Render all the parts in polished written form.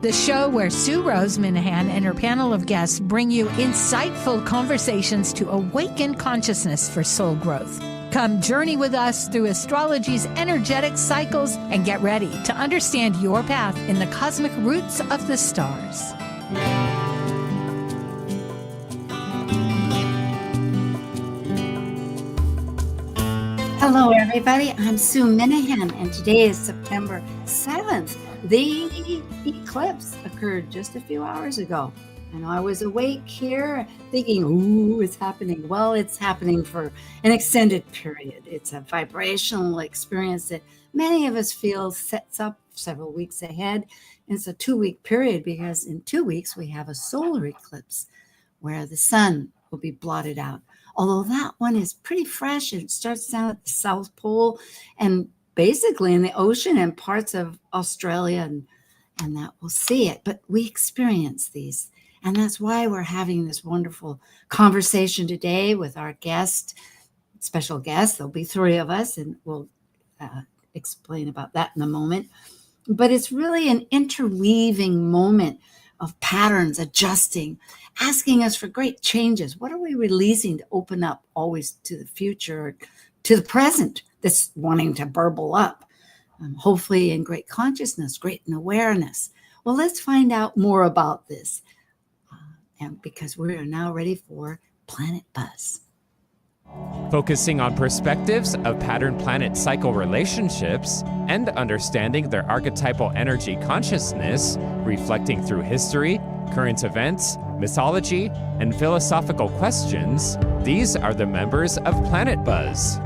the show where Sue Rose Minahan and her panel of guests bring you insightful conversations to awaken consciousness for soul growth. Come journey with us through astrology's energetic cycles and get ready to understand your path in the cosmic roots of the stars. Hello, everybody. I'm Sue Minahan, and today is September 7th. The eclipse occurred just a few hours ago. And I was awake here thinking, ooh, it's happening. Well, it's happening for an extended period. It's a vibrational experience that many of us feel sets up several weeks ahead. And it's a 2-week period because in 2 weeks we have a solar eclipse where the sun will be blotted out. Although that one is pretty fresh. It starts down at the South Pole and basically in the ocean and parts of Australia and that we'll see it. But we experience these. And that's why we're having this wonderful conversation today with our special guest. There'll be 3 of us, and we'll explain about that in a moment. But it's really an interweaving moment of patterns adjusting, asking us for great changes. What are we releasing to open up always to the future, to the present that's wanting to burble up? Hopefully in great consciousness, great in awareness. Well, let's find out more about this. And because we are now ready for Planet Buzz. Focusing on perspectives of pattern-planet cycle relationships and understanding their archetypal energy consciousness, reflecting through history, current events, mythology, and philosophical questions, these are the members of Planet Buzz.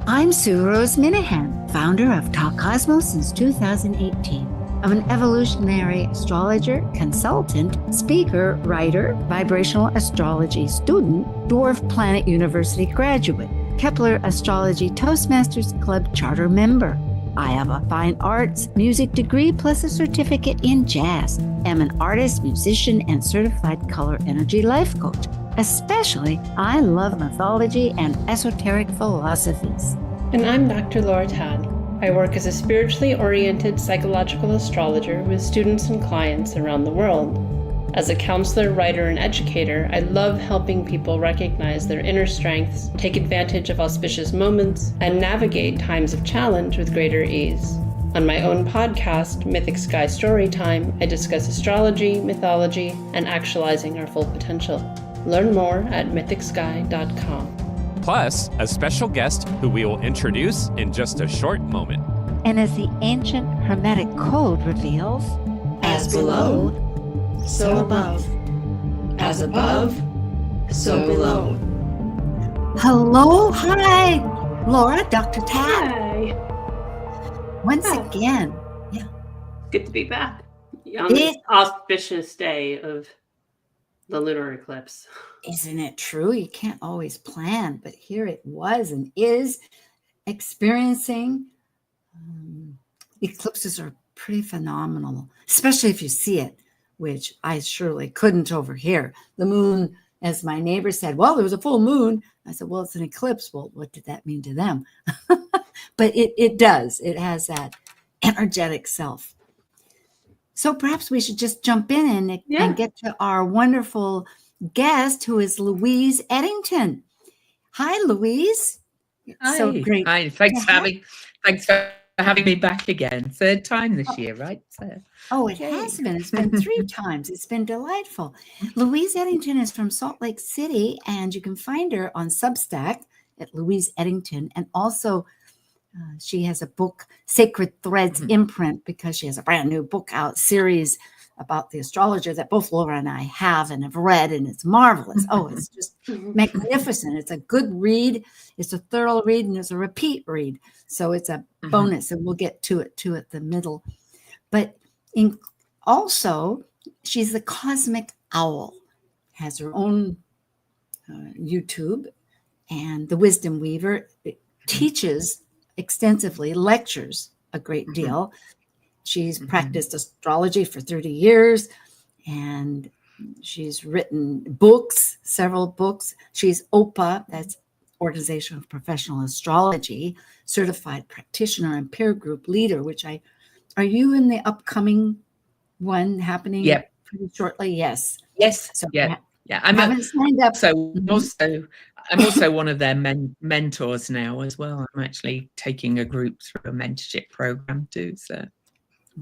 I'm Sue Rose Minahan, founder of Talk Cosmos since 2018. I'm an evolutionary astrologer, consultant, speaker, writer, vibrational astrology student, Dwarf Planet University graduate, Kepler Astrology Toastmasters Club charter member. I have a fine arts music degree plus a certificate in jazz. I'm an artist, musician, and certified color energy life coach. Especially, I love mythology and esoteric philosophies. And I'm Dr. Laura Todd. I work as a spiritually oriented psychological astrologer with students and clients around the world. As a counselor, writer, and educator, I love helping people recognize their inner strengths, take advantage of auspicious moments, and navigate times of challenge with greater ease. On my own podcast, Mythic Sky Storytime, I discuss astrology, mythology, and actualizing our full potential. Learn more at mythicsky.com. Plus, a special guest who we will introduce in just a short moment. And as the ancient Hermetic Code reveals, as below, so above. As above, so below. Hello, hi, Laura, Dr. Tad. Hi. Once again. Yeah. Good to be back on this auspicious day of the lunar eclipse. Isn't it true? You can't always plan, but here it was and is experiencing. Eclipses are pretty phenomenal, especially if you see it, which I surely couldn't over here. The moon, as my neighbor said, well, there was a full moon. I said, well, it's an eclipse. Well, what did that mean to them? But it does. It has that energetic self. So perhaps we should just jump in and get to our wonderful guest, who is Louise Eddington. Hi, Louise. Hi. So great. Hi. Thanks for having me back again. 3rd time this year, right? So, it has been. It's been 3 times. It's been delightful. Louise Eddington is from Salt Lake City, and you can find her on Substack at Louise Eddington. And also, she has a book, Sacred Threads Imprint, because she has a brand new book out series about the astrologer that both Laura and I have and have read, and it's marvelous. Oh, it's just magnificent. It's a good read. It's a thorough read, and it's a repeat read. So it's a bonus, and we'll get to it too at the middle. But also, she's the Cosmic Owl, has her own YouTube, and the Wisdom Weaver teaches extensively, lectures a great deal. She's practiced astrology for 30 years, and she's written books, several books. She's OPA, that's Organization of Professional Astrology, certified practitioner and peer group leader, are you in the upcoming one happening Yep. pretty shortly? Yes. Yes. So Yeah. Yeah. haven't signed up. So Mhm. I'm also one of their mentors now as well. I'm actually taking a group through a mentorship program too. So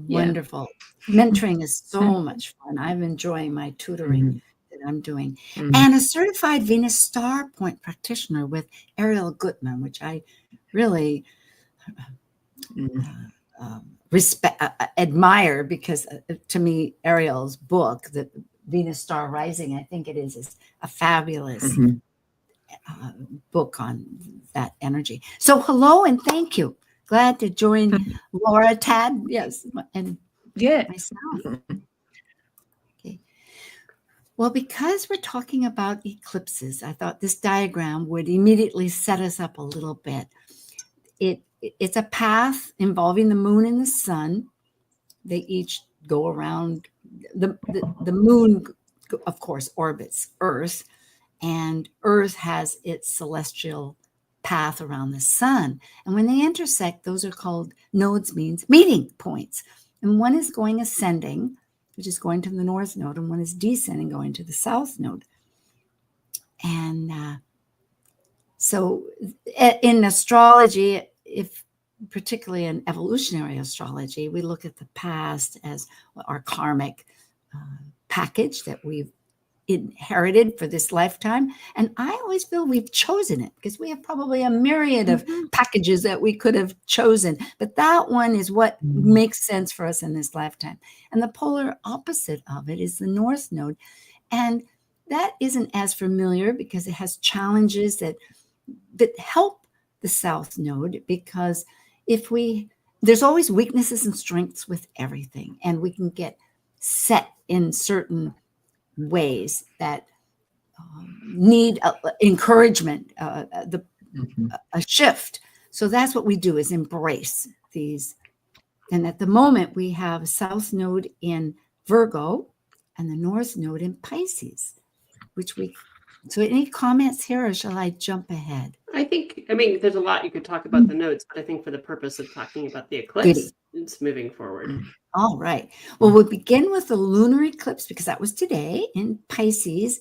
yeah. Wonderful. Mentoring is so much fun. I'm enjoying my tutoring that I'm doing. And a certified Venus Star Point practitioner with Ariel Gutman, which I really admire, because to me, Ariel's book, the Venus Star Rising, I think it is a fabulous book on that energy. So hello and thank you. Glad to join Laura, Tad, yes, and myself. Okay. Well, because we're talking about eclipses, I thought this diagram would immediately set us up a little bit. It's a path involving the moon and the sun. They each go around the moon, of course, orbits Earth, and Earth has its celestial path around the sun. And when they intersect, those are called nodes, means meeting points. And one is going ascending, which is going to the north node, and one is descending, going to the south node. And so in astrology, if particularly in evolutionary astrology, we look at the past as our karmic package that we've inherited for this lifetime. And I always feel we've chosen it, because we have probably a myriad of packages that we could have chosen. But that one is what makes sense for us in this lifetime. And the polar opposite of it is the north node. And that isn't as familiar, because it has challenges that help the south node, because there's always weaknesses and strengths with everything, and we can get set in certain ways that need encouragement, a shift. So that's what we do, is embrace these. And at the moment, we have a south node in Virgo and the north node in Pisces, so any comments here, or shall I jump ahead? I mean, there's a lot you could talk about the nodes, but I think for the purpose of talking about the eclipse, it's moving forward. All right. Well, we'll begin with the lunar eclipse, because that was today in Pisces.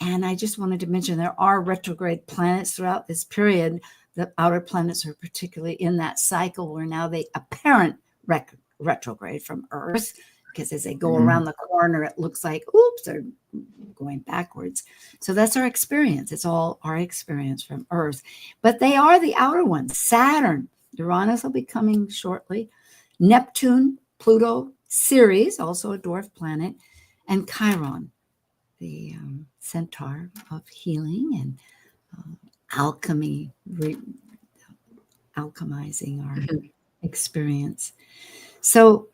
And I just wanted to mention there are retrograde planets throughout this period. The outer planets are particularly in that cycle where now they apparent retrograde from Earth, because as they go around the corner, it looks like, oops, they're going backwards. So that's our experience. It's all our experience from Earth. But they are the outer ones. Saturn, Uranus will be coming shortly. Neptune, Pluto, Ceres, also a dwarf planet, and Chiron, the centaur of healing and alchemy, alchemizing our experience. So,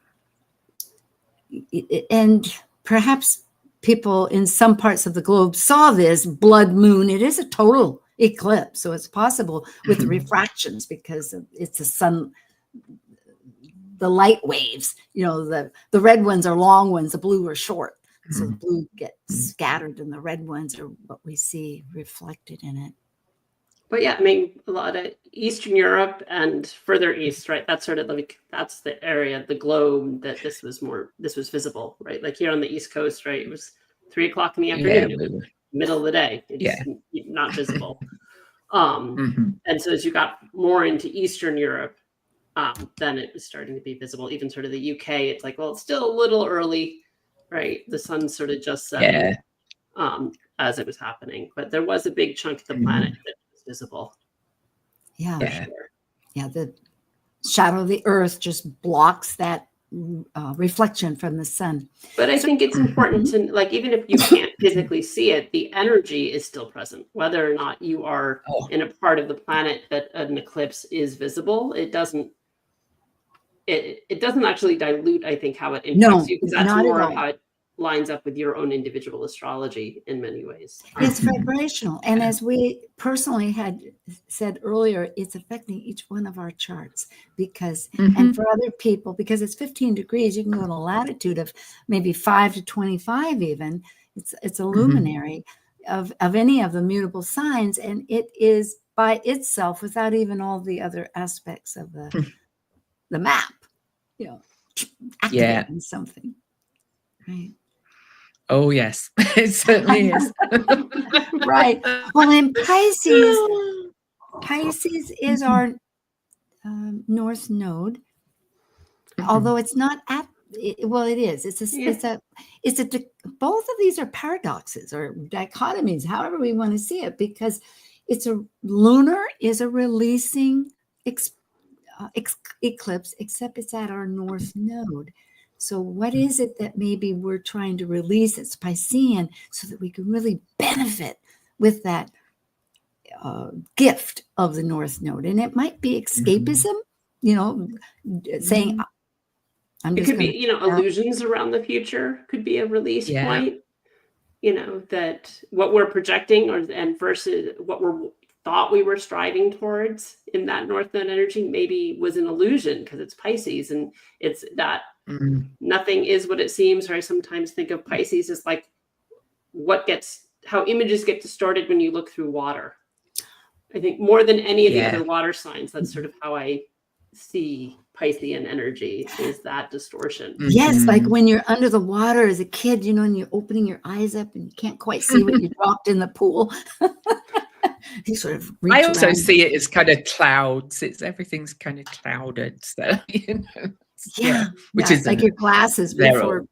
and perhaps people in some parts of the globe saw this blood moon. It is a total eclipse, so it's possible with the refractions, because it's the sun, the light waves, the red ones are long ones, the blue are short. So the blue gets scattered and the red ones are what we see reflected in it. But yeah, I mean, a lot of Eastern Europe and further east, right? That's sort of that's the area, the globe that this was visible, right? Like here on the East Coast, right? It was 3 o'clock in the afternoon, middle of the day. It's not visible. And so as you got more into Eastern Europe, then it was starting to be visible. Even sort of the UK, it's like, well, it's still a little early, right? The sun's sort of just setting as it was happening. But there was a big chunk of the planet that was visible. Yeah. Sure. Yeah. The shadow of the Earth just blocks that reflection from the sun. But I think it's important to, like, even if you can't physically see it, the energy is still present. Whether or not you are in a part of the planet that an eclipse is visible, it doesn't actually dilute, I think, how it impacts you, because that's more of how it lines up with your own individual astrology in many ways. It's vibrational. And as we personally had said earlier, it's affecting each one of our charts, because, and for other people, because it's 15 degrees, you can go in a latitude of maybe 5 to 25 even. It's a luminary of any of the mutable signs. And it is by itself, without even all the other aspects of the map, activating something. Right. Oh, yes, it certainly is. Right. Well, in Pisces is our north node, although it's not at. Well, it is. Both of these are paradoxes or dichotomies, however we want to see it, because lunar is a releasing eclipse, except it's at our north node. So what is it that maybe we're trying to release? It's Piscean, so that we can really benefit with that gift of the north node. And it might be escapism, saying, I'm It just could going be, illusions around the future could be a release point, that what we're projecting and versus what we're thought we were striving towards in that north node energy maybe was an illusion because it's Pisces, and it's that nothing is what it seems. Or I sometimes think of Pisces as like how images get distorted when you look through water. I think more than any of the other water signs, that's sort of how I see Piscean energy, is that distortion. Yes, like when you're under the water as a kid, and you're opening your eyes up and you can't quite see what you dropped in the pool. You sort of reach I also around. see it as kind of clouds. Everything's kind of clouded, so which is like your glasses before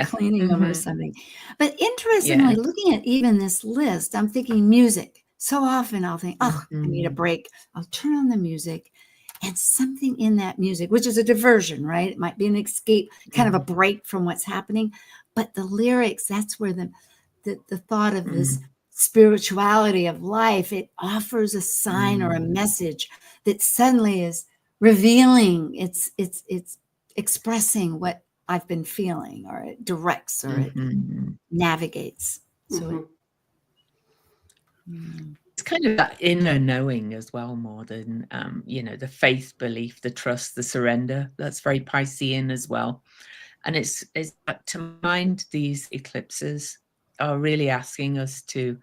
cleaning them or Mm-hmm. something. But interestingly, looking at even this list, I'm thinking music. So often I'll think, I need a break. I'll turn on the music, and something in that music, which is a diversion, right? It might be an escape, kind of a break from what's happening. But the lyrics, that's where the thought of this spirituality of life, it offers a sign or a message that suddenly is revealing. It's expressing what I've been feeling, or it directs, or it navigates. So it's kind of that inner knowing as well, more than the faith, belief, the trust, the surrender. That's very Piscean as well. And it's to mind these eclipses are really asking us to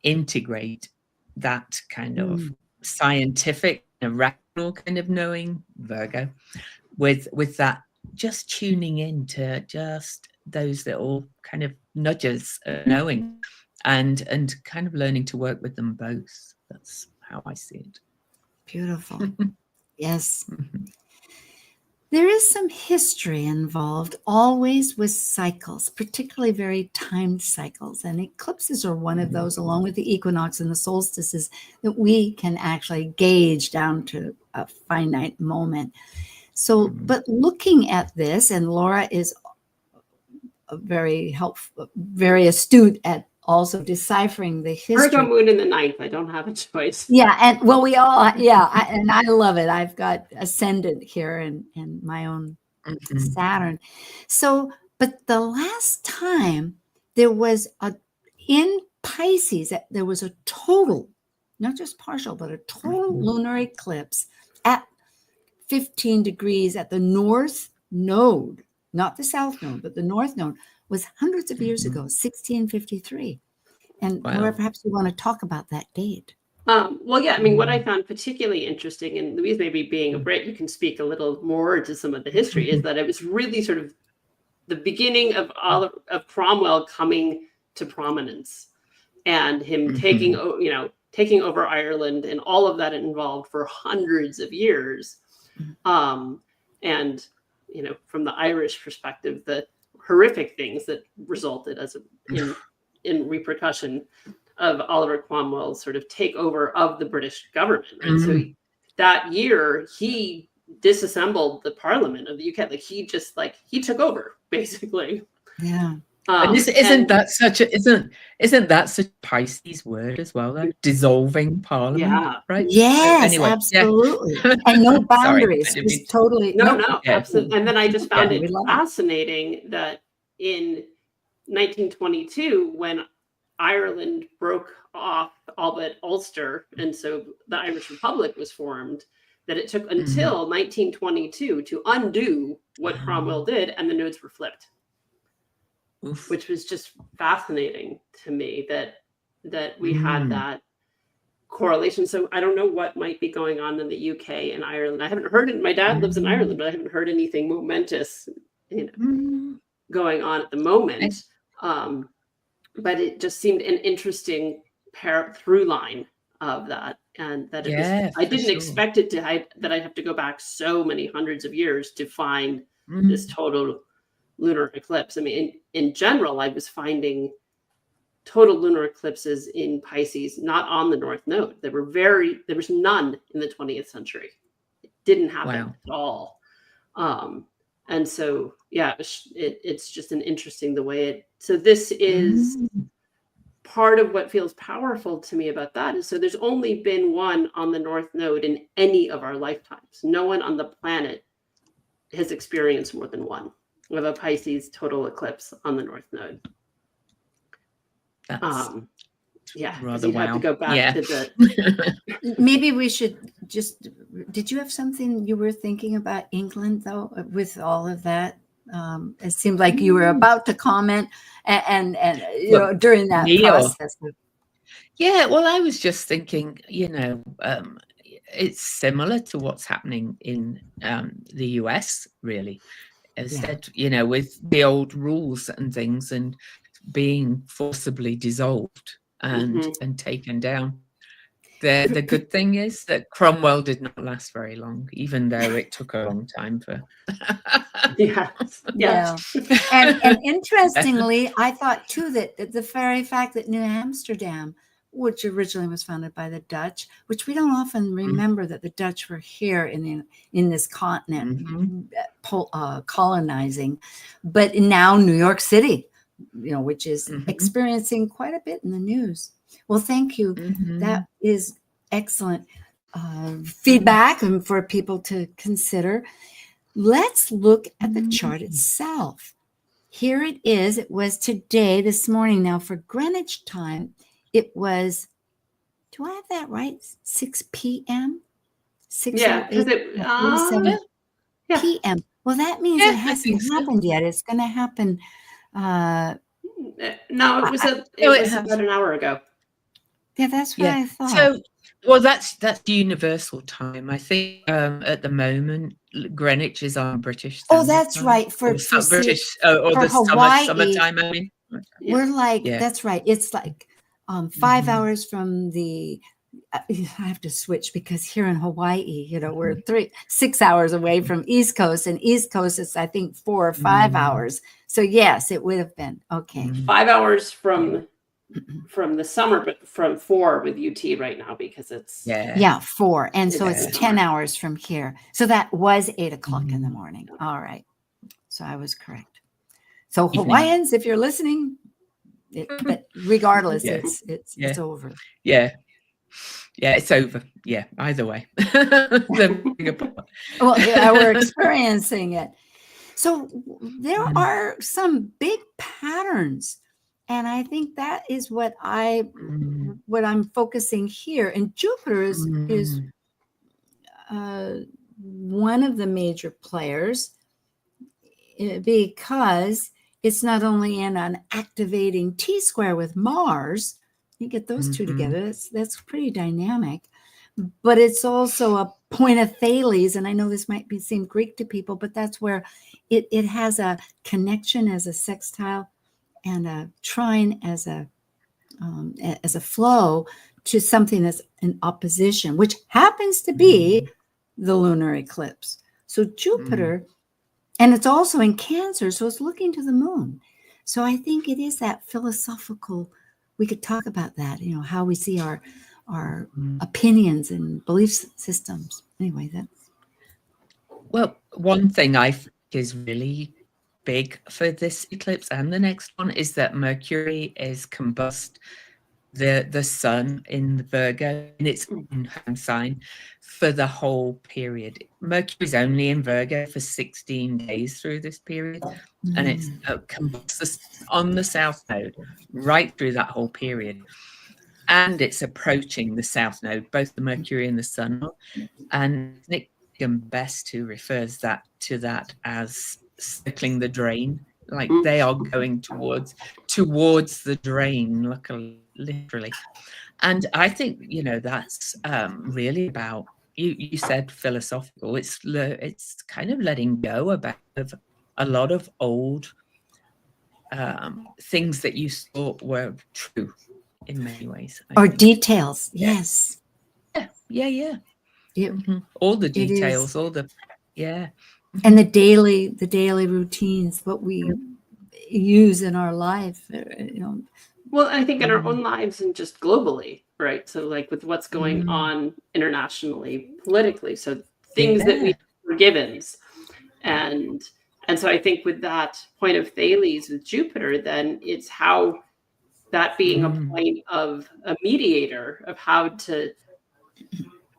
integrate that kind of scientific, rational kind of knowing, Virgo, with that just tuning in to just those little kind of nudges of knowing, and kind of learning to work with them both. That's how I see it. Beautiful. Yes. There is some history involved, always with cycles, particularly very timed cycles. And eclipses are one of those, along with the equinox and the solstices, that we can actually gauge down to a finite moment. So, but looking at this, and Laura is very helpful, very astute at also deciphering the history. Virgo moon in the 9th. I don't have a choice. Yeah, and well, we all, and I love it. I've got ascendant here and my own Saturn. So, but the last time there was in Pisces, there was a total, not just partial, but a total lunar eclipse at 15 degrees at the north node, not the south node, but the north node, was hundreds of years ago, 1653. And Laura, perhaps you want to talk about that date. Well, yeah, I mean, what I found particularly interesting, and Louise, maybe being a Brit, you can speak a little more to some of the history, is that it was really sort of the beginning of Cromwell coming to prominence, and him taking over Ireland, and all of that involved for hundreds of years. And from the Irish perspective, the horrific things that resulted in repercussion of Oliver Cromwell's sort of takeover of the British government. Right? So that year, he disassembled the Parliament of the UK. Like he took over basically. Yeah. Isn't that such a Pisces word as well, though? Dissolving Parliament, yeah, right? Yes, so anyway, absolutely, and no boundaries. Sorry, Just totally absolutely. And then I just found it fascinating that in 1922, when Ireland broke off all but Ulster, and so the Irish Republic was formed, that it took until 1922 to undo what Cromwell did, and the nodes were flipped. Oof. Which was just fascinating to me that we had that correlation. So I don't know what might be going on in the UK and Ireland. I haven't heard it. My dad lives in Ireland, but I haven't heard anything momentous, going on at the moment. But it just seemed an interesting through line of that, and that it was, I didn't expect it to that I'd have to go back so many hundreds of years to find this total lunar eclipse. I mean, in general, I was finding total lunar eclipses in Pisces, not on the North Node. There was none in the 20th century. It didn't happen at all. And so, yeah, it's just an interesting the way so this is part of what feels powerful to me about that is, so there's only been one on the North Node in any of our lifetimes. No one on the planet has experienced more than one of a Pisces total eclipse on the North Node. Yeah, rather you have to go back to the. Maybe we should just. Did you have something you were thinking about England though, with all of that? It seemed like you were about to comment, and you know, during that process. Yeah, well, I was just thinking, you know, it's similar to what's happening in the US, really. Instead, you know, with the old rules and things, and being forcibly dissolved and taken down. The good thing is that Cromwell did not last very long, even though it took a long time for. And interestingly, I thought too that the very fact that New Amsterdam, which originally was founded by the Dutch, which we don't often remember that the Dutch were here in this continent colonizing, but now New York City, you know, which is experiencing quite a bit in the news. Well, thank you. That is excellent feedback and for people to consider. Let's look at the chart itself. Here it is. It was today, this morning. Now for Greenwich time, it was, do I have that right? 6 p.m.? 6 p.m. Well, that means it hasn't happened yet. It's going to happen. No, it was about an hour ago. Yeah, that's what I thought. So, well, that's universal time. I think at the moment Greenwich is on British. Oh, that's right. For British or the Hawaii, summertime. I mean, we're like that's right. It's like 5 hours from the. I have to switch because here in Hawaii, you know, we're 6 hours away from East Coast, and East Coast is, I think, 4 or 5 hours. So yes, it would have been okay. 5 hours from the summer, but from 4 with UT right now because it's 4, and so it's 10 hours from here. So that was 8 o'clock in the morning. All right, so I was correct. So Hawaiians, if you're listening, but regardless, it's over. Yeah, it's over. Yeah, either way. Well, we're experiencing it. So there are some big patterns, and I think that is what I'm focusing here. And Jupiter is one of the major players because it's not only in an activating T-square with Mars. You get those two together. That's pretty dynamic. But it's also a point of Thales, and I know this might seem Greek to people, but that's where it has a connection as a sextile and a trine as a flow to something that's in opposition, which happens to be the lunar eclipse. So Jupiter, and it's also in Cancer, so it's looking to the moon. So I think it is that philosophical. We could talk about that, you know, how we see our opinions and belief systems. Anyway, that's. Well, one thing I think is really big for this eclipse and the next one is that Mercury is combust the sun in the Virgo in its own home sign for the whole period. Mercury's only in Virgo for 16 days through this period, and it's combusts on the South Node right through that whole period. And it's approaching the South Node, both the Mercury and the Sun. And Nick Best, who refers to that as circling the drain, like they are going towards the drain, literally. And I think, you know, that's really about, you said philosophical, it's kind of letting go about a lot of old things that you thought were true in many ways. Or details. Yes. Yeah. It, all the it is. details, all the and the daily routines, what we use in our life, Well, I think in our own lives and just globally, right? So like with what's going on internationally, politically, so things that we were givens. And so I think with that point of Thales with Jupiter, then it's how that being a point of a mediator of how to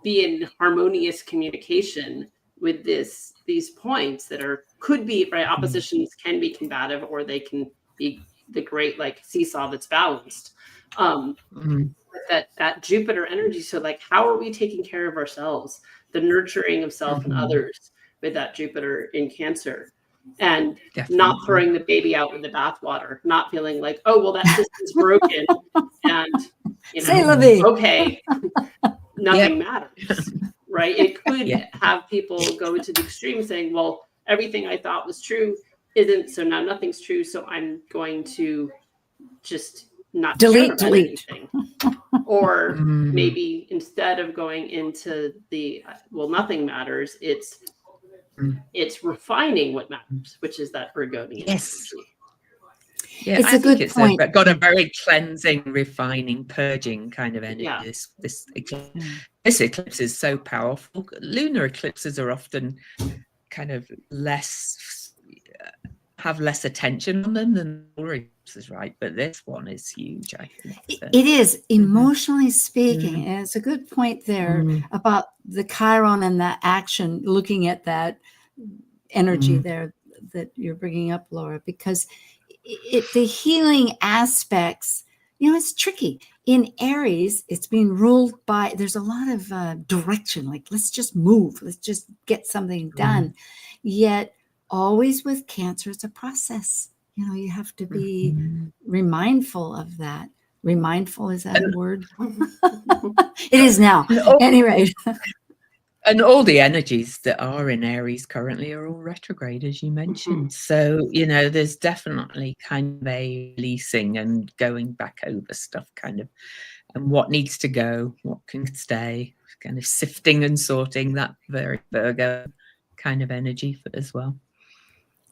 be in harmonious communication with these points that could be, right? Oppositions can be combative, or they can be the great like seesaw that's balanced. That Jupiter energy. So like, how are we taking care of ourselves? The nurturing of self and others with that Jupiter in Cancer, and not throwing the baby out with the bathwater, not feeling like, oh, well, that system's broken, and okay, nothing matters, right? It could have people go to the extreme saying, well, everything I thought was true isn't, so now nothing's true, so I'm going to just not delete anything. Or maybe instead of going into the, well, nothing matters, it's refining what matters, which is that Virgonian energy. Yeah, it's a good point. Got a very cleansing, refining, purging kind of energy. This eclipse is so powerful. Lunar eclipses are often kind of have less attention on them than solar eclipses, right? But this one is huge, I think. So. It is, emotionally speaking. And it's a good point there about the Chiron and that action, looking at that energy there that you're bringing up, Laura, because the healing aspects, it's tricky. In Aries, it's being ruled by, there's a lot of direction, like let's just move, let's just get something done. Yet always with Cancer, it's a process. You have to be remindful of that. Remindful, is that a word? It is now. Anyway. And all the energies that are in Aries currently are all retrograde, as you mentioned. So, there's definitely kind of a releasing and going back over stuff kind of, and what needs to go, what can stay, kind of sifting and sorting, that very Virgo kind of energy as well.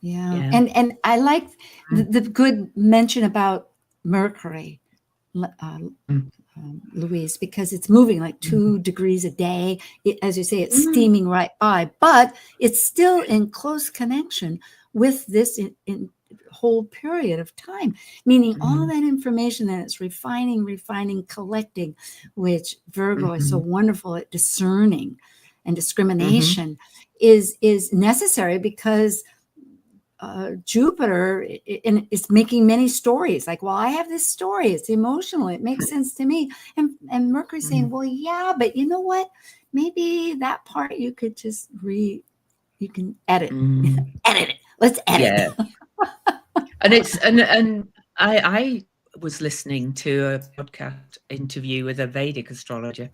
Yeah. And I like the good mention about Mercury, Louise, because it's moving like 2 degrees a day. As you say, it's steaming right by, but it's still in close connection with this in whole period of time, meaning all that information that it's refining, collecting, which Virgo is so wonderful at discerning and discrimination is necessary, because Jupiter is making many stories. Like, well, I have this story. It's emotional. It makes sense to me. And Mercury's saying, well, yeah, but you know what? Maybe that part you could just you can edit. Edit it. Let's edit it. And I was listening to a podcast interview with a Vedic astrologer,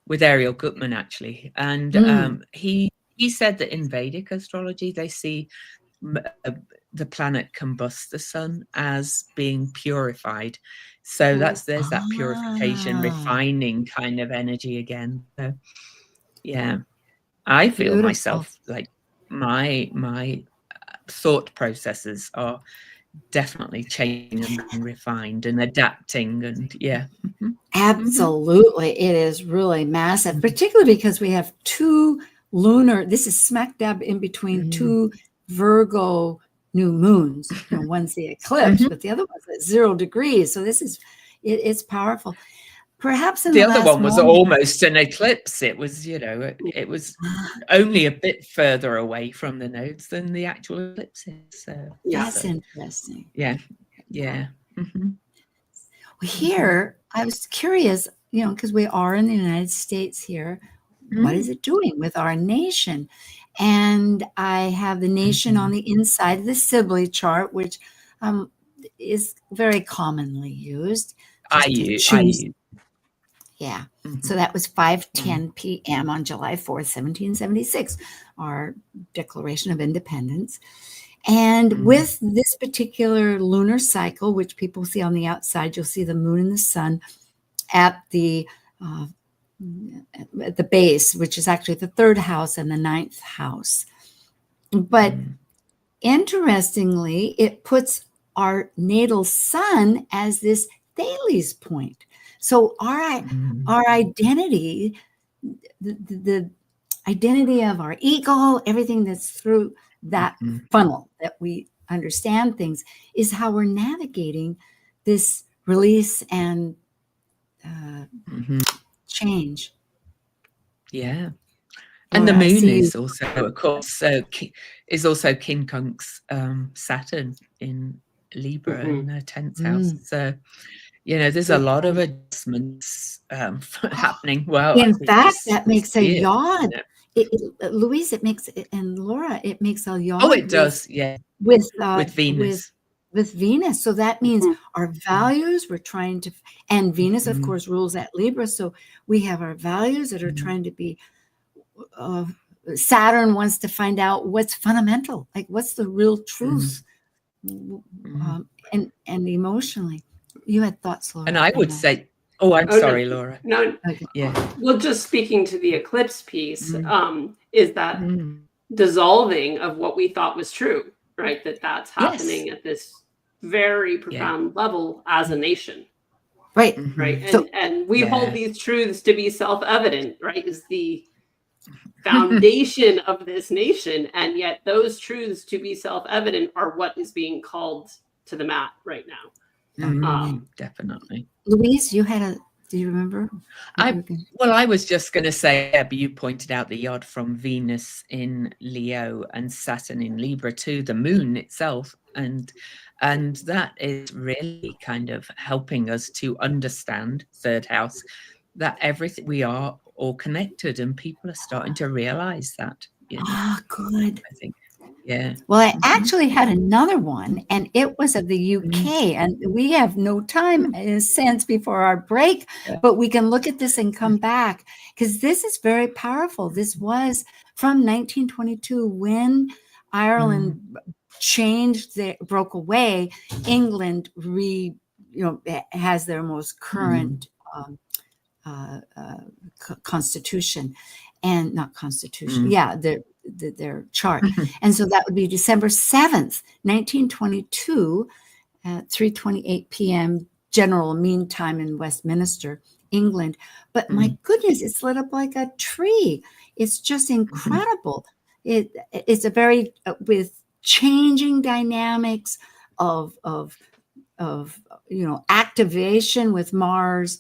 with Ariel Gutman, actually. And he said that in Vedic astrology, they see the planet combust the sun as being purified. So there's that purification, refining kind of energy again. So yeah, I feel myself like my thought processes are definitely changing and being refined and adapting, and absolutely. It is really massive, particularly because we have 2 lunar, this is smack dab in between 2 Virgo new moons. One's the eclipse, but the other one's at 0 degrees. So this is, it's powerful. Perhaps in the other one was almost an eclipse. It was, it was only a bit further away from the nodes than the actual eclipses. So that's interesting. Yeah. Well, here, I was curious, because we are in the United States here. What is it doing with our nation? And I have the nation on the inside of the Sibley chart, which is very commonly used. I use. Yeah. So that was 5:10 p.m. on July 4th, 1776, our Declaration of Independence. And with this particular lunar cycle, which people see on the outside, you'll see the moon and the sun at the base, which is actually the 3rd house and the 9th house. But interestingly, it puts our natal sun as this Thales point. So our identity, the identity of our ego, everything that's through that funnel that we understand things, is how we're navigating this release and change. Yeah. And the moon is also, of course, is also King Kunk's Saturn in Libra in the 10th house. So, there's a lot of adjustments happening. Well, in fact, that makes a yod. Louise, it makes, and Laura, it makes a yod. Oh, it does, yeah. With Venus. With Venus. So that means our values, we're trying to, and Venus, of course, rules at Libra. So we have our values that are trying to be, Saturn wants to find out what's fundamental, like what's the real truth, and emotionally. You had thoughts, Laura. And I would say, I'm sorry, no, Laura. No, okay. Yeah. Well, just speaking to the eclipse piece, is that dissolving of what we thought was true, right? That's happening at this very profound level as a nation. Right. Right. And we hold these truths to be self-evident, right? Is the foundation of this nation. And yet those truths to be self-evident are what is being called to the mat right now. Definitely. Louise, do you remember? I was just going to say, but you pointed out the yod from Venus in Leo and Saturn in Libra to the moon itself. And that is really kind of helping us to understand 3rd house, that everything, we are all connected, and people are starting to realize that. Good. I think. Yeah. Well, I actually had another one, and it was of the UK, and we have no time in a sense before our break, but we can look at this and come back, because this is very powerful. This was from 1922 when Ireland broke away. England has their most current constitution, and not constitution. Their chart. And so that would be December 7th, 1922 at 3:28 p.m. General Mean Time in Westminster, England. But my goodness, it's lit up like a tree. It's just incredible. It's a very, with changing dynamics of activation with Mars.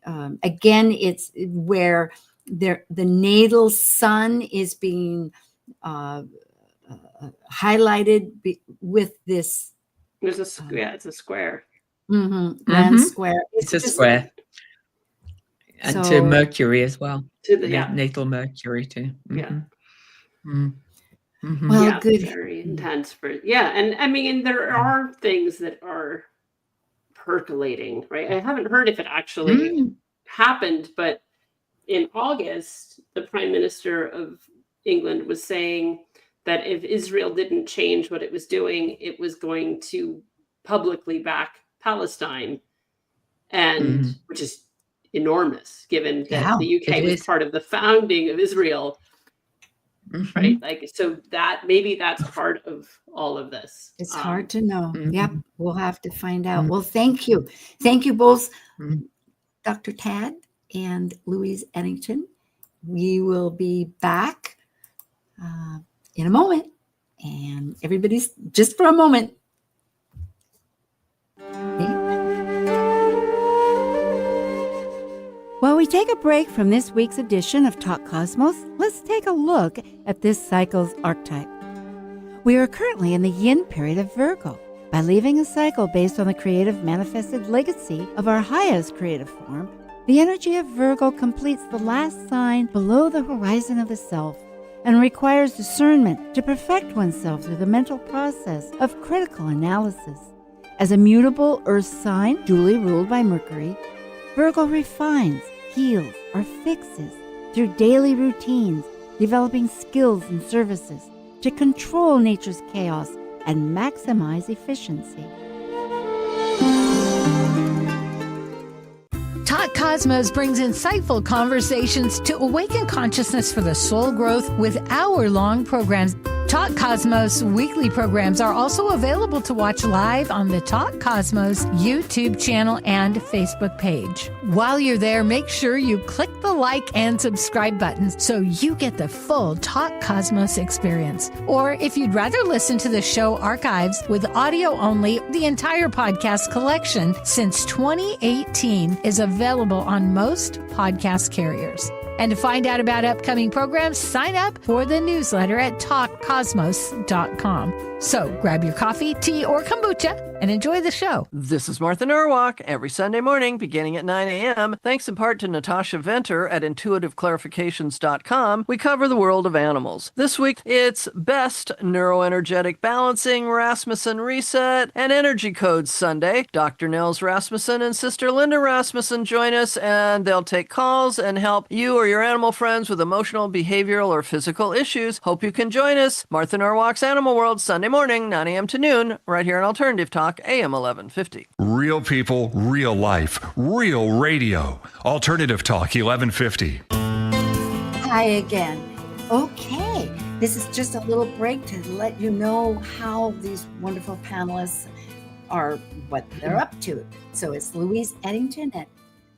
Again, it's where the natal sun is being highlighted with this. It's a square. Grand square. It's a square. And to Mercury as well. To the natal Mercury too. Well, good. Very intense and I mean, there are things that are percolating, right? I haven't heard if it actually happened, but in August, the Prime Minister of England was saying that if Israel didn't change what it was doing, it was going to publicly back Palestine, and which is enormous, given that the UK was part of the founding of Israel, right? Like, so that maybe that's part of all of this. It's hard to know. Yep, we'll have to find out. Well, thank you both, Dr. Tad and Louise Ennington. We will be back in a moment, and everybody's just for a moment. While we take a break from this week's edition of Talk Cosmos, let's take a look at this cycle's archetype. We are currently in the yin period of Virgo. By leaving a cycle based on the creative manifested legacy of our highest creative form, the energy of Virgo completes the last sign below the horizon of the self and requires discernment to perfect oneself through the mental process of critical analysis. As a mutable earth sign duly ruled by Mercury, Virgo refines, heals, or fixes through daily routines, developing skills and services, to control nature's chaos and maximize efficiency. Talk Cosmos brings insightful conversations to awaken consciousness for the soul growth with hour-long programs. Talk Cosmos weekly programs are also available to watch live on the Talk Cosmos YouTube channel and Facebook page. While you're there, make sure you click the like and subscribe buttons so you get the full Talk Cosmos experience. Or if you'd rather listen to the show archives with audio only, the entire podcast collection since 2018 is available on most podcast carriers. And to find out about upcoming programs, sign up for the newsletter at talkcosmos.com. So grab your coffee, tea, or kombucha and enjoy the show. This is Martha Norwalk, every Sunday morning beginning at 9 a.m. Thanks in part to Natasha Venter at intuitiveclarifications.com, we cover the world of animals. This week, it's Best Neuroenergetic Balancing, Rasmussen Reset, and Energy Codes Sunday. Dr. Nels Rasmussen and Sister Linda Rasmussen join us, and they'll take calls and help you or your animal friends with emotional, behavioral, or physical issues. Hope you can join us. Martha Norwalk's Animal World, Sunday morning, 9 a.m. to noon, right here on Alternative Talk, AM 1150. Real people, real life, real radio. Alternative Talk 1150. Hi again. Okay, this is just a little break to let you know how these wonderful panelists are, what they're up to. So it's Louise Eddington at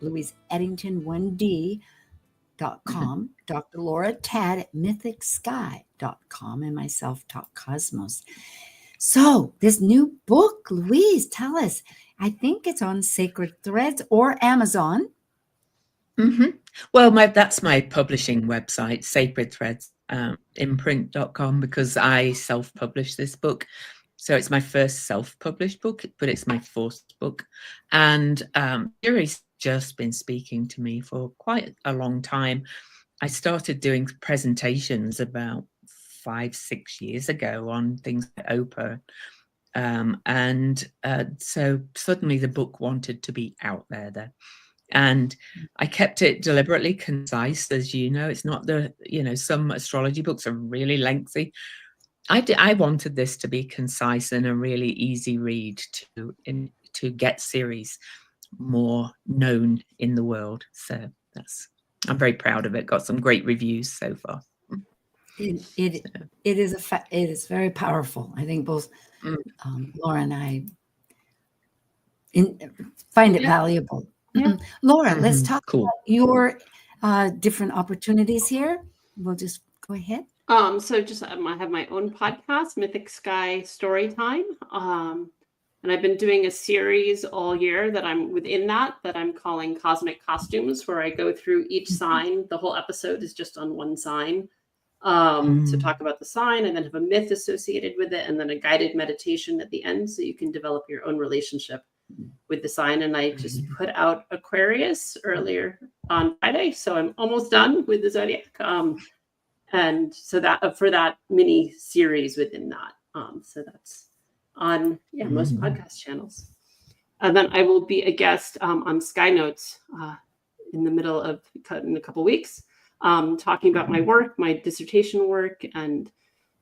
louiseeddington1d.com, Dr. Laura Tad at mythicsky.com, and myself, Talk Cosmos. So this new book, Louise, tell us. I think it's on Sacred Threads or Amazon. Mm-hmm. Well, that's my publishing website, Sacred Threads, imprint.com, because I self-published this book. So it's my first self-published book, but it's my fourth book. And Jerry's just been speaking to me for quite a long time. I started doing presentations about 5-6 years ago on things like OPA. So suddenly the book wanted to be out there. And I kept it deliberately concise, as you know. It's not some astrology books are really lengthy. I wanted this to be concise and a really easy read to get series more known in the world. So I'm very proud of it. Got some great reviews so far. It is very powerful. I think both Laura and I find it valuable. Yeah. Laura, let's talk about your different opportunities here. We'll just go ahead. So just I have my own podcast, Mythic Sky Storytime. And I've been doing a series all year that I'm within that I'm calling Cosmic Costumes, where I go through each sign. The whole episode is just on one sign. To talk about the sign, and then have a myth associated with it, and then a guided meditation at the end, so you can develop your own relationship with the sign. And I just put out Aquarius earlier on Friday, so I'm almost done with the zodiac. And so that for that mini series within that, so that's on most podcast channels. And then I will be a guest on Sky Notes in a couple weeks. Talking about my work, my dissertation work, and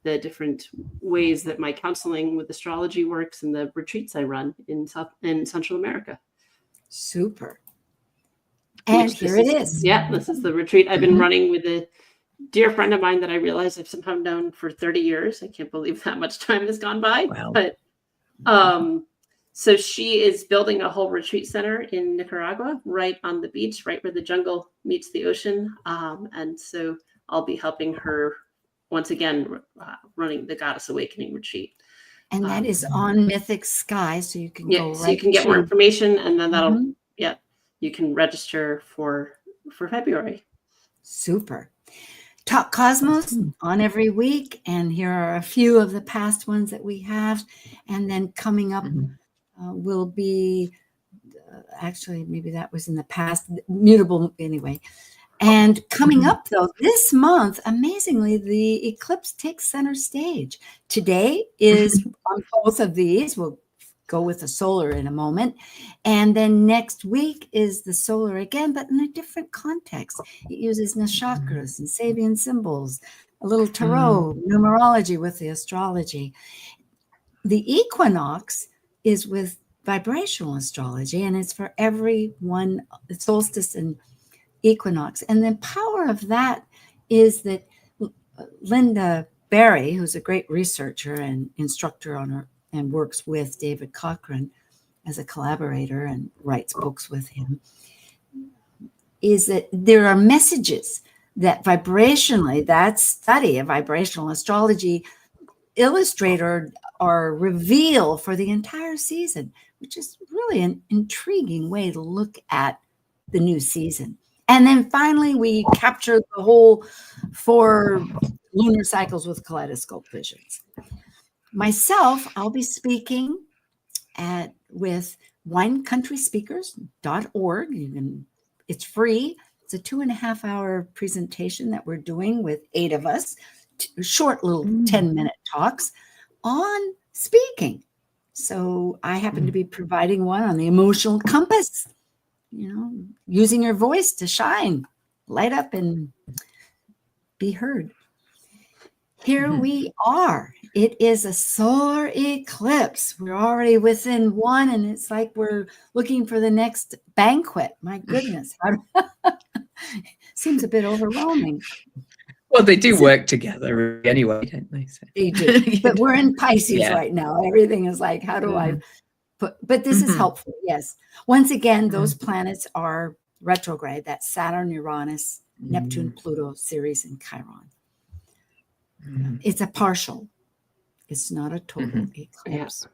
the different ways that my counseling with astrology works, and the retreats I run in Central America. Super. And here it is. Yeah, this is the retreat I've been running with a dear friend of mine that I realize I've somehow known for 30 years. I can't believe that much time has gone by. Wow. But so she is building a whole retreat center in Nicaragua, right on the beach, right where the jungle meets the ocean. And so I'll be helping her once again, running the Goddess Awakening retreat. And that is on Mythic Sky, so you can go right. So you can get more information, and then that'll you can register for February. Super. Talk Cosmos on every week, and here are a few of the past ones that we have, and then coming up will be actually maybe that was in the past, mutable anyway. And coming up though this month, amazingly, the eclipse takes center stage. Today is on both of these. We'll go with the solar in a moment. And then next week is the solar again, but in a different context. It uses nakshatras and Sabian symbols, a little tarot numerology with the astrology. The equinox is with vibrational astrology, and it's for every one solstice and equinox. And the power of that is that Linda Barry, who's a great researcher and instructor on her and works with David Cochran as a collaborator and writes books with him, is that there are messages that vibrationally, that study of vibrational astrology illustrate or reveal for the entire season, which is really an intriguing way to look at the new season. And then finally, we capture the whole 4 lunar cycles with kaleidoscope visions. Myself, I'll be speaking with winecountryspeakers.org. It's free. It's a 2.5-hour presentation that we're doing with 8 of us, short little 10-minute talks on speaking. So I happen to be providing one on the emotional compass, using your voice to shine, light up, and be heard. Here we are. It is a solar eclipse. We're already within one, and it's like we're looking for the next banquet. My goodness. Seems a bit overwhelming. Well, they do work together anyway, don't they? So. They do. But we're in Pisces right now. Everything is like, how do I put, but this is helpful. Yes. Once again, those planets are retrograde. That's Saturn, Uranus, Neptune, Pluto, Ceres, and Chiron. It's a partial. It's not a total eclipse.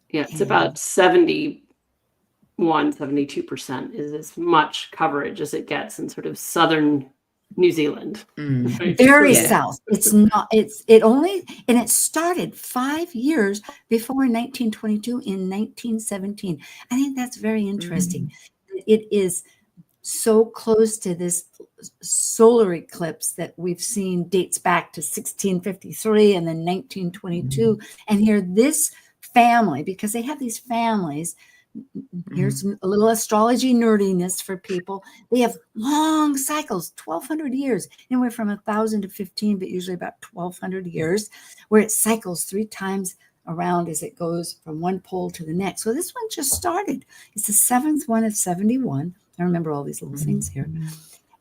Yeah, it's about 72% is as much coverage as it gets in sort of southern New Zealand. Very south. It's not, it started 5 years before 1922 in 1917. I think that's very interesting. It is so close to this solar eclipse that we've seen dates back to 1653 and then 1922. And here this family, because they have these families, here's a little astrology nerdiness for people. They have long cycles, 1,200 years, anywhere from 1,000 to 15, but usually about 1,200 years, where it cycles 3 times around as it goes from one pole to the next. So this one just started. It's the 7th one of 71. I remember all these little things here.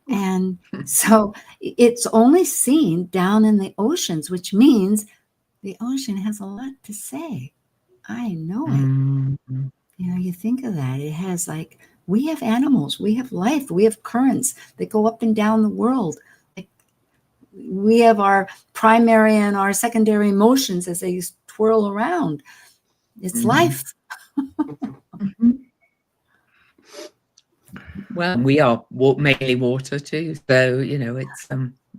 And so it's only seen down in the oceans, which means the ocean has a lot to say. I know it. You think of that. It has we have animals, we have life, we have currents that go up and down the world. We have our primary and our secondary motions as they twirl around. It's life. Well, we are mainly water too. So, it's,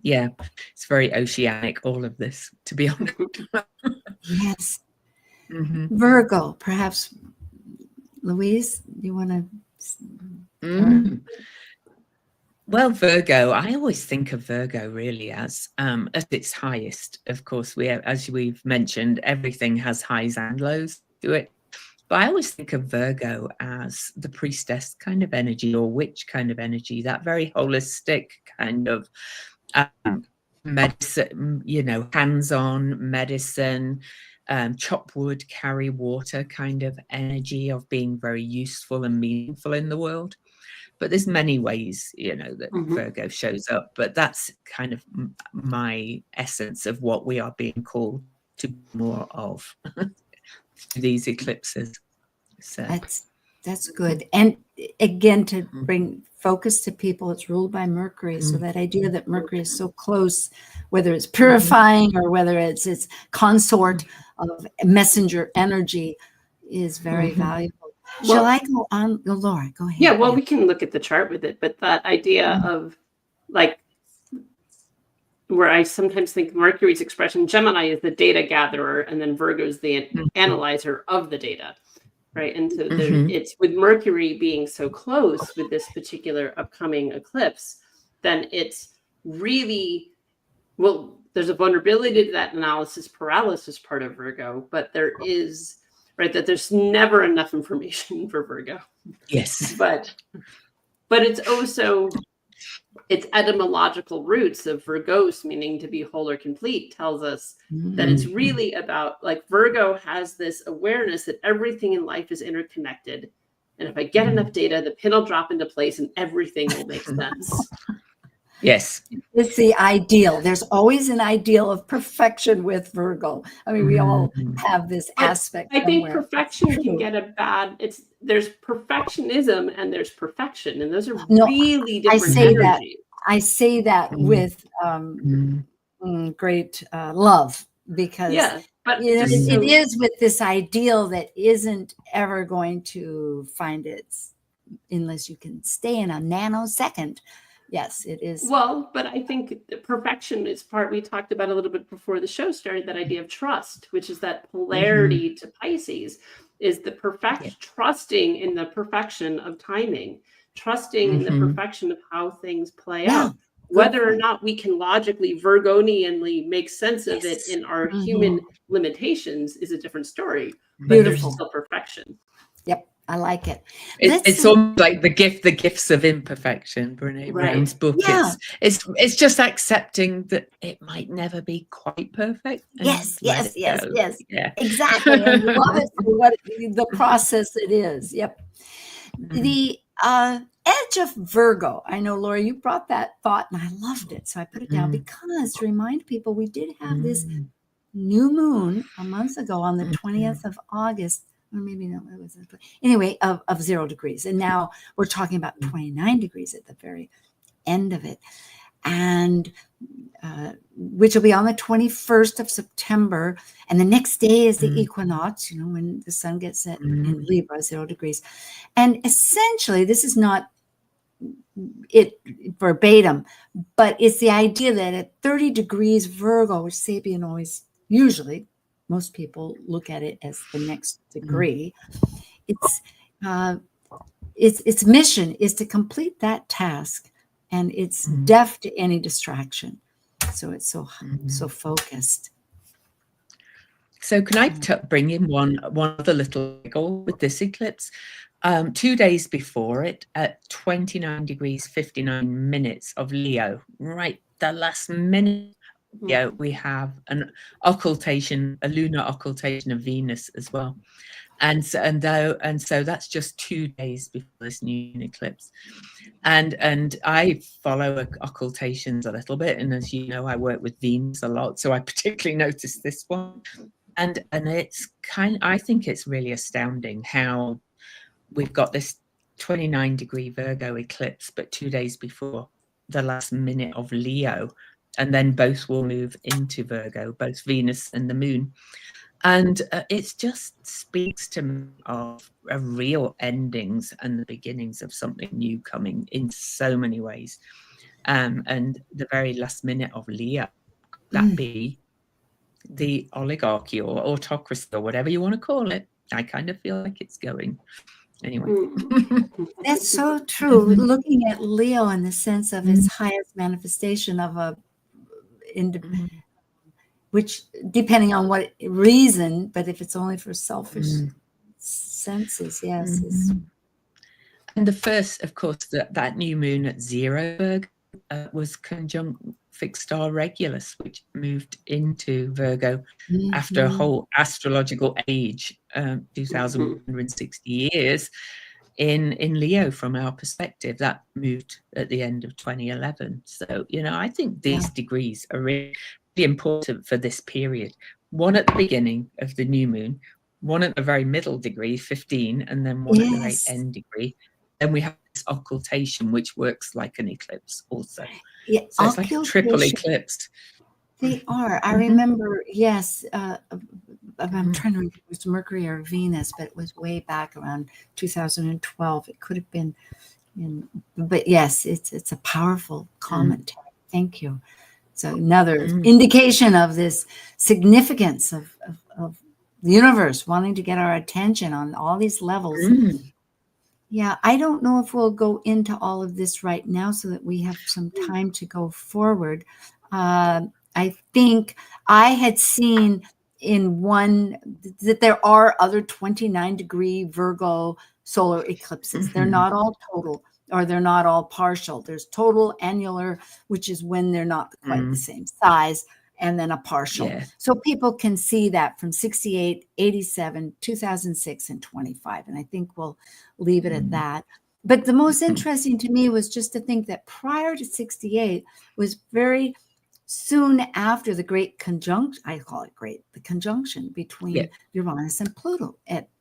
it's very oceanic, all of this, to be honest. Yes. Virgo, perhaps. Louise, you want to? Well, Virgo, I always think of Virgo really as at its highest. Of course, as we've mentioned, everything has highs and lows to it. But I always think of Virgo as the priestess kind of energy or witch kind of energy, that very holistic kind of medicine, hands-on medicine, chop wood, carry water kind of energy of being very useful and meaningful in the world. But there's many ways, that Virgo shows up. But that's kind of my essence of what we are being called to be more of. These eclipses. So that's good. And again, to bring focus to people, it's ruled by Mercury. So that idea that Mercury is so close, whether it's purifying or whether it's its consort of messenger energy, is very valuable. Shall I go on? Laura, go ahead. Yeah, well, we can look at the chart with it, but that idea of where I sometimes think Mercury's expression, Gemini is the data gatherer, and then Virgo is the analyzer of the data, right? And so it's with Mercury being so close with this particular upcoming eclipse, then it's really, there's a vulnerability to that analysis paralysis part of Virgo, but there is, right, that there's never enough information for Virgo. Yes. But it's also its etymological roots of Virgos, meaning to be whole or complete, tells us that it's really about, like, Virgo has this awareness that everything in life is interconnected. And if I get enough data, the pin will drop into place and everything will make sense. Yes. It's the ideal. There's always an ideal of perfection with Virgo. I mean, we all have this aspect. I think somewhere. perfection can get a bad, there's perfectionism and there's perfection. And those are really different energies. I say that with great love, because but it is with this ideal that isn't ever going to find its, unless you can stay in a nanosecond. Yes, it is. Well, but I think perfection is part we talked about a little bit before the show started, that idea of trust, which is that polarity to Pisces, is the trusting in the perfection of timing, trusting in the perfection of how things play out. Whether or not we can logically, Virgonianly make sense of it in our human limitations is a different story. But there's still perfection. Yep. I like it. It's almost like the gifts of imperfection, Brene Brown's book. Yeah. It's just accepting that it might never be quite perfect. Yes. Yeah. Exactly. And love it for what the process it is. Yep. The edge of Virgo. I know, Laura, you brought that thought and I loved it. So I put it down because to remind people, we did have this new moon a month ago on the 20th of August. Or maybe no, it was anyway of 0 degrees, and now we're talking about 29 degrees at the very end of it, and which will be on the 21st of September, and the next day is the equinox. When the sun gets set in Libra, 0 degrees, and essentially this is not it verbatim, but it's the idea that at 30 degrees Virgo, which Sapien always usually. Most people look at it as the next degree. Its mission is to complete that task, and it's deaf to any distraction. So it's so focused. So can I bring in one other little goal with this eclipse? 2 days before it, at 29 degrees 59 minutes of Leo, right, the last minute. Yeah, we have an occultation, a lunar occultation of Venus as well, and so that's just 2 days before this new eclipse, and I follow occultations a little bit, and as you know, I work with Venus a lot, so I particularly noticed this one, and it's I think it's really astounding how we've got this 29 degree Virgo eclipse, but 2 days before the last minute of Leo. And then both will move into Virgo, both Venus and the moon. And it just speaks to me of a real endings and the beginnings of something new coming in so many ways. And the very last minute of Leo, that be the oligarchy or autocracy or whatever you want to call it. I kind of feel like it's going. Anyway. That's so true. Looking at Leo in the sense of its highest manifestation of a which, depending on what reason, but if it's only for selfish senses, yes. And the first, of course, that new moon at 0 Virgo was conjunct fixed star Regulus, which moved into Virgo after a whole astrological age, 2,160 years. In Leo, from our perspective, that moved at the end of 2011. So, I think these degrees are really important for this period. One at the beginning of the new moon, one at the very middle degree, 15, and then one at the very end degree. Then we have this occultation, which works like an eclipse also. Yeah, so it's like a triple eclipse. They are. I remember, yes, I'm trying to remember if it was Mercury or Venus, but it was way back around 2012. It could have been, but yes, it's a powerful commentary. Thank you. So another indication of this significance of the universe wanting to get our attention on all these levels. Yeah, I don't know if we'll go into all of this right now so that we have some time to go forward. I think I had seen in one that there are other 29 degree Virgo solar eclipses. They're not all total. or they're not all partial. There's total, annular, which is when they're not quite the same size, and then a partial. Yeah. So people can see that from 68, 87, 2006, and 25. And I think we'll leave it at that. But the most interesting to me was just to think that prior to 68 was very soon after the great conjunction, I call it great, the conjunction between Uranus and Pluto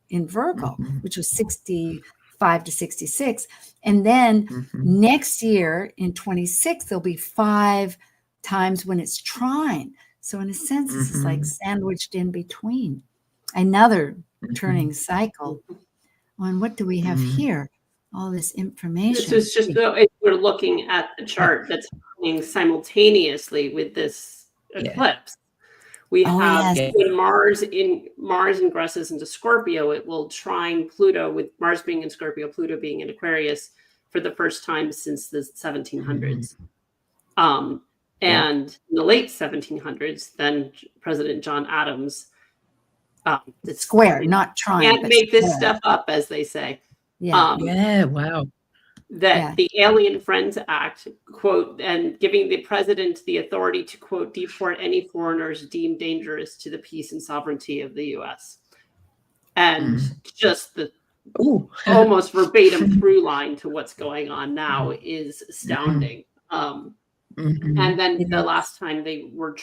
in Virgo, which was 65 to 66. And then next year in 26, there'll be 5 times when it's trine. So in a sense, this is like sandwiched in between. Another turning cycle. And what do we have here? All this information. This is just, we're looking at the chart that's happening simultaneously with this eclipse. We have when Mars ingresses into Scorpio, it will trine Pluto, with Mars being in Scorpio, Pluto being in Aquarius for the first time since the 1700s. And in the late 1700s, then President John Adams, square, not trine. Can't make this stuff up, as they say. Wow. That the Alien Friends Act, quote, and giving the president the authority to, quote, deport any foreigners deemed dangerous to the peace and sovereignty of the U.S. And just the almost verbatim through line to what's going on now is astounding. And then the last time they were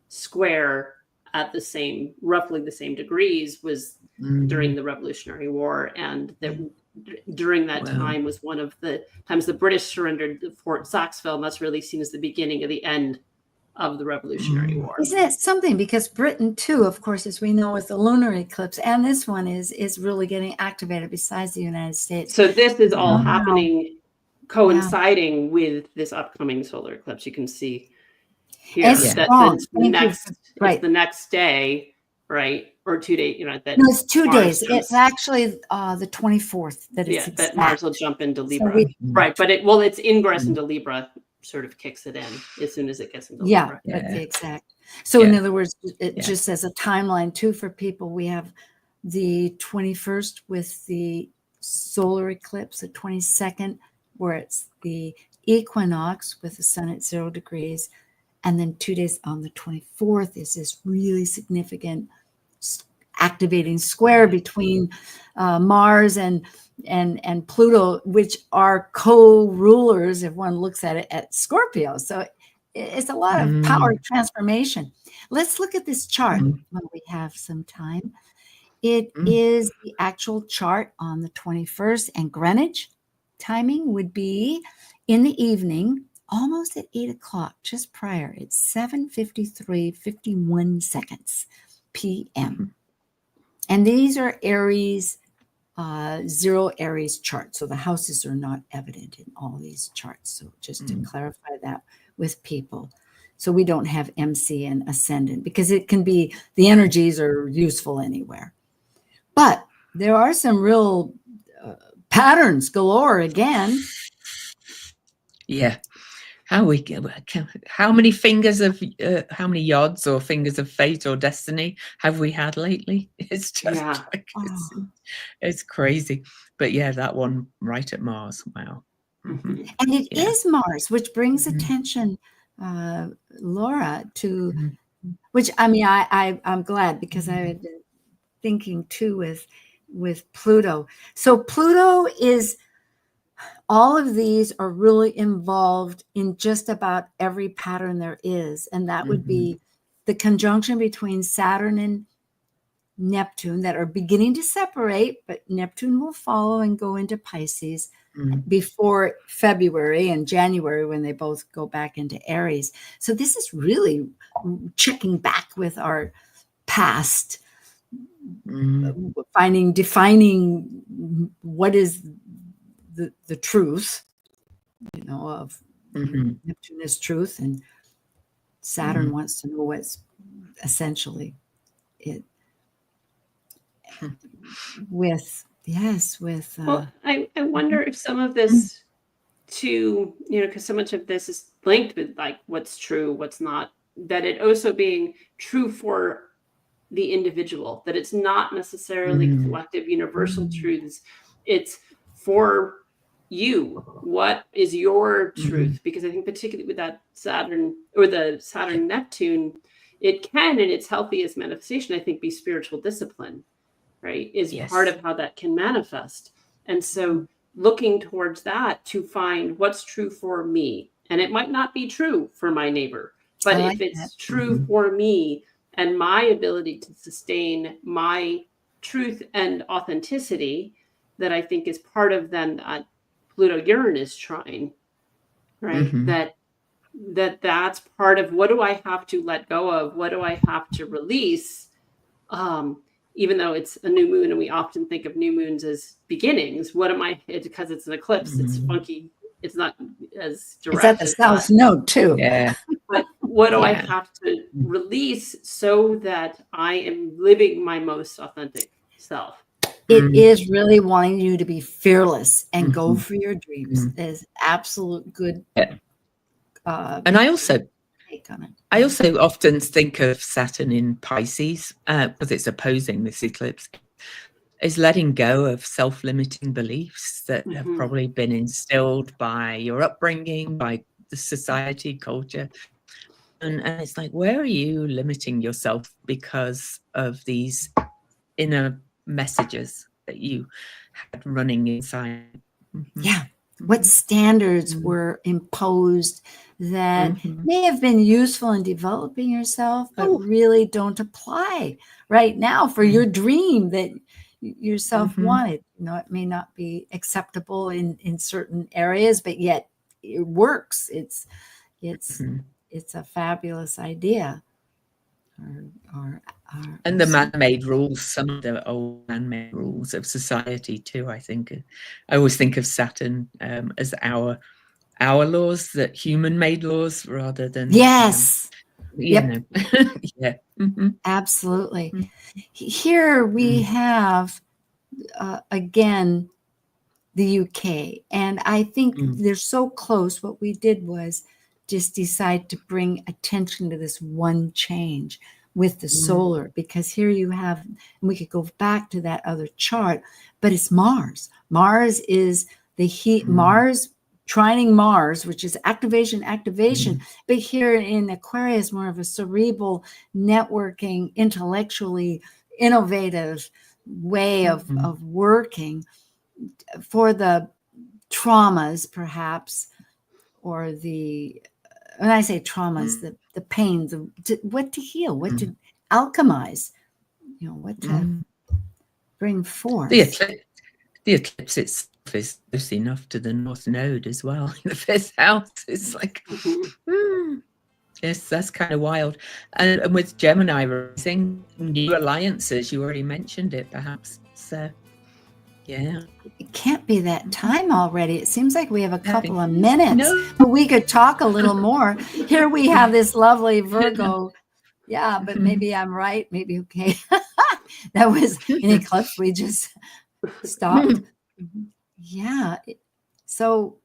square at roughly the same degrees was during the Revolutionary War, and during that time was one of the times the British surrendered Fort Saxville, and that's really seen as the beginning of the end of the Revolutionary War. Isn't it something? Because Britain too, of course, as we know, with the lunar eclipse, and this one is really getting activated besides the United States. So this is all happening, coinciding with this upcoming solar eclipse. You can see here it's the next day, right? Or 2 days, no, it's 2 days. It's actually the 24th that it's that Mars will jump into Libra. Right, but its ingress into Libra sort of kicks it in as soon as it gets into Libra. That's the exact. So in other words, it just as a timeline too for people. We have the 21st with the solar eclipse, the 22nd where it's the equinox with the sun at 0 degrees. And then 2 days on the 24th is this really significant activating square between Mars and Pluto, which are co-rulers, if one looks at it, at Scorpio. So it's a lot of power transformation. Let's look at this chart when we have some time. It is the actual chart on the 21st, and Greenwich timing would be in the evening, almost at 8 o'clock, just prior. It's 7:53:51 p.m. And these are Aries, 0 Aries charts. So the houses are not evident in all these charts. So just to clarify that with people. So we don't have MC and ascendant, because it can be, the energies are useful anywhere. But there are some real patterns galore again. Yeah. How many fingers of how many yards or fingers of fate or destiny have we had lately? It's just it's crazy. But yeah, that one right at Mars. Wow. And it is Mars, which brings attention, Laura, to which, I mean, I'm glad, because I had been thinking too with Pluto. So Pluto is, all of these are really involved in just about every pattern there is. And that would be the conjunction between Saturn and Neptune that are beginning to separate, but Neptune will follow and go into Pisces before February and January, when they both go back into Aries. So this is really checking back with our past, defining what is the truth, of Neptune is truth, and Saturn wants to know what's essentially it. Well, I wonder if some of this too, because so much of this is linked with like what's true, what's not, that it also being true for the individual, that it's not necessarily collective universal truths. It's for what is your truth? Because I think particularly with that Saturn or the Saturn Neptune, it can, in its healthiest manifestation, I think, be spiritual discipline, right? Is part of how that can manifest. And so looking towards that to find what's true for me. And it might not be true for my neighbor, but if it's true for me and my ability to sustain my truth and authenticity, that I think is part of then Pluto-Uranus trine, right? That's part of what do I have to let go of? What do I have to release? Even though it's a new moon and we often think of new moons as beginnings, because it's an eclipse, it's funky. It's not as direct. It's at the south node too. Yeah. But what do I have to release so that I am living my most authentic self? It is really wanting you to be fearless and go for your dreams. Is absolute good. And I also often think of Saturn in Pisces because it's opposing this eclipse, is letting go of self-limiting beliefs that have probably been instilled by your upbringing, by the society, culture. And it's like, where are you limiting yourself because of these inner messages that you had running inside? Yeah. What standards were imposed that may have been useful in developing yourself, but really don't apply right now for your dream that yourself wanted. You know, it may not be acceptable in certain areas, but yet it works. It's a fabulous idea. And the man-made rules, some of the old man-made rules of society too, I think. I always think of Saturn as our laws, that human-made laws rather than... Yes. You know. Yeah. Absolutely. Here we have, again, the UK. And I think they're so close. What we did was just decide to bring attention to this one change with the solar, because here you have, and we could go back to that other chart, but it's Mars. Mars is the heat, Mars trining Mars, which is activation, but here in Aquarius, more of a cerebral, networking, intellectually innovative way of working for the traumas, perhaps, or when I say traumas, the pains, what to heal, what to alchemize, you know, what to bring forth. The eclipse itself is close enough to the North Node as well. In the 5th house, it's like, yes, that's kind of wild. And with Gemini rising, new alliances, you already mentioned it, perhaps. So, yeah. It can't be that time already. It seems like we have a couple of minutes, but we could talk a little more. Here we have this lovely Virgo. Yeah, but maybe I'm right. Maybe okay. That was an eclipse. We just stopped. Yeah. So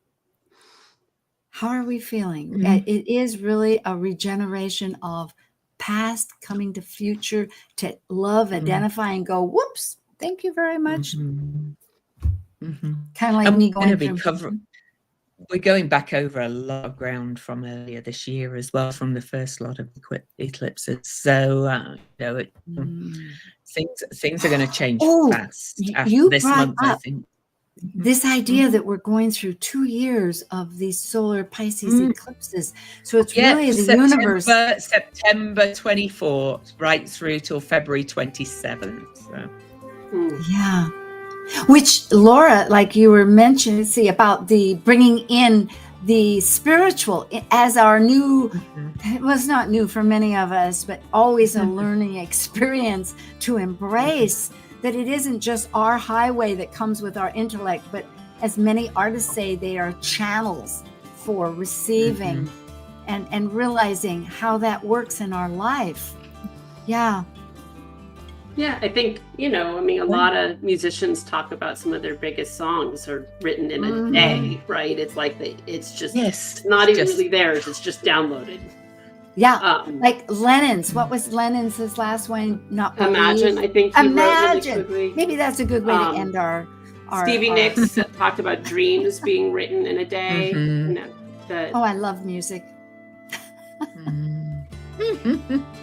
how are we feeling? It is really a regeneration of past coming to future, to love, identify, and go, whoops, thank you very much. Kind of like me going from... We're going back over a lot of ground from earlier this year as well, from the first lot of eclipses. So, you know, things are going to change fast after this month, I think. This idea that we're going through 2 years of these solar Pisces eclipses. So it's really the universe. September 24th, right through till February 27th. So. Yeah. Which, Laura, like you were mentioning, about the bringing in the spiritual as our new, it was not new for many of us, but always a learning experience to embrace that it isn't just our highway that comes with our intellect, but as many artists say, they are channels for receiving and realizing how that works in our life. Yeah. Yeah, I think, you know, I mean, a lot of musicians talk about some of their biggest songs are written in a day, right? It's like it's just not even really theirs. It's just downloaded. Yeah, like Lennon's. What was Lennon's last one? Not Believe. Imagine. I think he Imagine. wrote really quickly. Maybe that's a good way to end our Stevie Nicks talked about dreams being written in a day. Oh, I love music.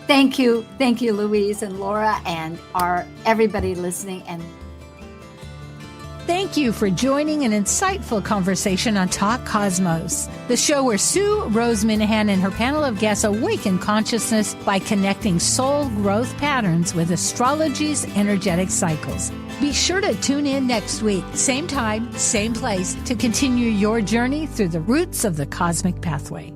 Thank you, Louise and Laura, and everybody listening. And thank you for joining an insightful conversation on Talk Cosmos, the show where Sue Rose Minahan and her panel of guests awaken consciousness by connecting soul growth patterns with astrology's energetic cycles. Be sure to tune in next week, same time, same place, to continue your journey through the roots of the cosmic pathway.